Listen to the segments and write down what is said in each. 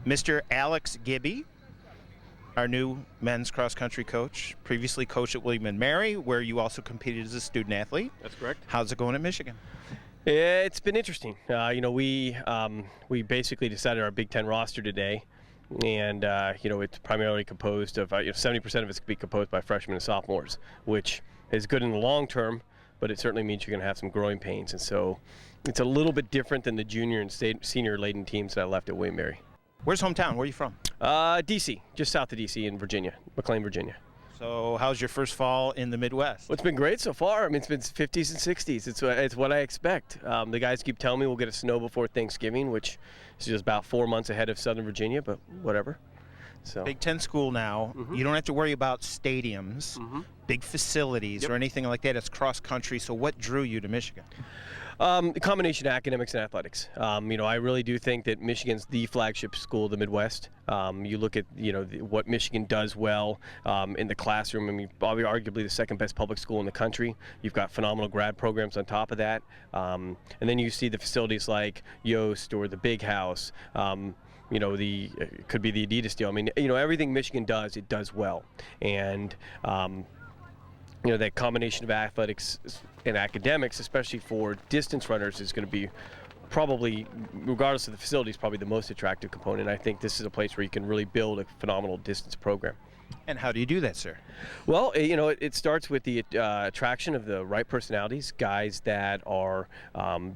Mr. Alex Gibby, our new men's cross-country coach, previously coached at William & Mary, where you also competed as a student athlete. That's correct. How's it going at Michigan? It's been interesting. We basically decided our Big Ten roster today, and it's primarily composed of 70% of it's going to be composed by freshmen and sophomores, which is good in the long term, but it certainly means you're going to have some growing pains, and so it's a little bit different than the junior and senior laden teams that I left at William & Mary. Where's hometown? Where are you from? D.C., just south of D.C. in Virginia, McLean, Virginia. So how's your first fall in the Midwest? Well, it's been great so far. I mean, it's been 50s and 60s. It's what I expect. The guys keep telling me we'll get a snow before Thanksgiving, which is just about 4 months ahead of Southern Virginia, but whatever. So Big Ten school now. You don't have to worry about stadiums, big facilities, or anything like that. It's cross country. So what drew you to Michigan? The combination of academics and athletics. I really do think that Michigan's the flagship school of the Midwest. You look at what Michigan does well in the classroom. I mean, probably arguably the second best public school in the country. You've got phenomenal grad programs on top of that, and then you see the facilities like Yost or the Big House. It could be the Adidas deal. I mean, everything Michigan does, it does well, and that combination of athletics and academics, especially for distance runners, is going to be probably, regardless of the facilities, probably the most attractive component. I think this is a place where you can really build a phenomenal distance program. And how do you do that, sir? Well, it starts with the attraction of the right personalities, guys that are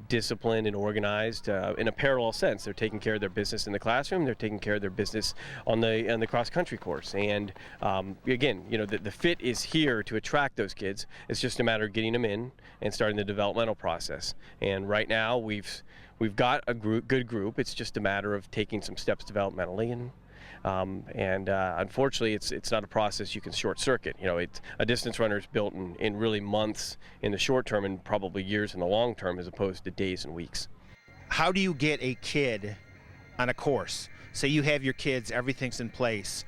disciplined and organized in a parallel sense. They're taking care of their business in the classroom. They're taking care of their business on the cross-country course. And again, the fit is here to attract those kids. It's just a matter of getting them in and starting the developmental process. And right now, we've got a good group. It's just a matter of taking some steps developmentally and unfortunately, it's not a process you can short circuit. A distance runner is built in really months in the short term and probably years in the long term, as opposed to days and weeks. How do you get a kid on a course? Say you have your kids, everything's in place.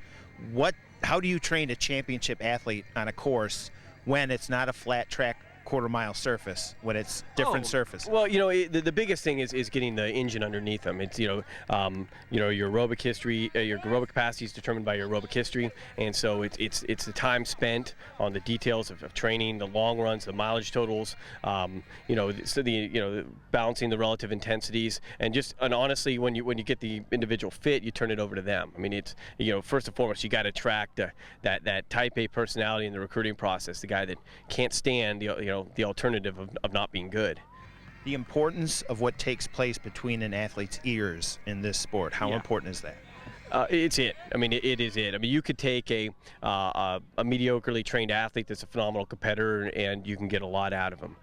How do you train a championship athlete on a course when it's not a flat track quarter-mile surface, when it's different surface? Well, the biggest thing is getting the engine underneath them. It's your aerobic history, your aerobic capacity is determined by your aerobic history, and so it's the time spent on the details of training, the long runs, the mileage totals, balancing the relative intensities, and honestly, when you get the individual fit, you turn it over to them. I mean, it's first and foremost, you got to attract that type A personality in the recruiting process, the guy that can't stand the alternative of not being good. The importance of what takes place between an athlete's ears in this sport, how important is that? It's it. I mean, it is it. I mean, you could take a mediocrely trained athlete that's a phenomenal competitor, and you can get a lot out of them.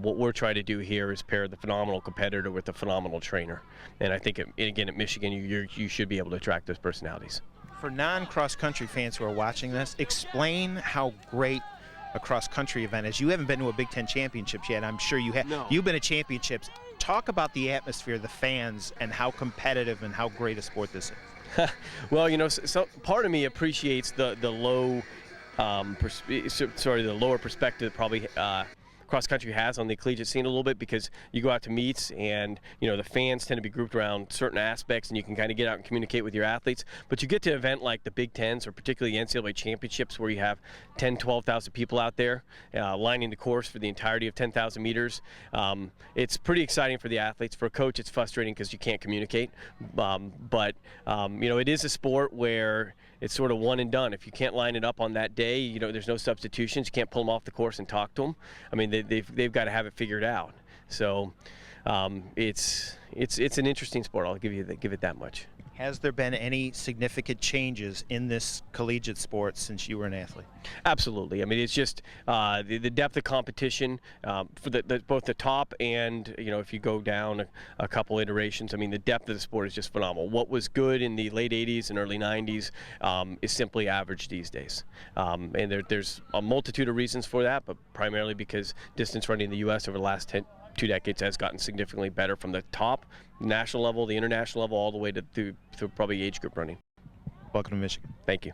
What we're trying to do here is pair the phenomenal competitor with a phenomenal trainer. And I think, again, at Michigan, you should be able to attract those personalities. For non-cross-country fans who are watching this, explain how great a cross-country event is. You haven't been to a Big Ten championships yet. I'm sure you have. No. You've been to championships. Talk about the atmosphere, the fans, and how competitive and how great a sport this is. Well, so part of me appreciates the lower perspective probably cross country has on the collegiate scene a little bit, because you go out to meets and the fans tend to be grouped around certain aspects, and you can kind of get out and communicate with your athletes. But you get to an event like the Big Tens, or particularly the NCAA championships, where you have 12,000 people out there lining the course for the entirety of 10,000 meters. It's pretty exciting for the athletes. For a coach, it's frustrating because you can't communicate. But it is a sport where it's sort of one and done. If you can't line it up on that day, there's no substitutions. You can't pull them off the course and talk to them. I mean, they've got to have it figured out. So it's an interesting sport. I'll give it that much. Has there been any significant changes in this collegiate sport since you were an athlete? Absolutely. I mean, it's just the depth of competition for both the top and, if you go down a couple iterations, I mean, the depth of the sport is just phenomenal. What was good in the late 80s and early 90s is simply average these days. And there's a multitude of reasons for that, but primarily because distance running in the U.S. over the last 2 decades has gotten significantly better, from the top national level, the international level, all the way to probably age group running. Welcome to Michigan. Thank you.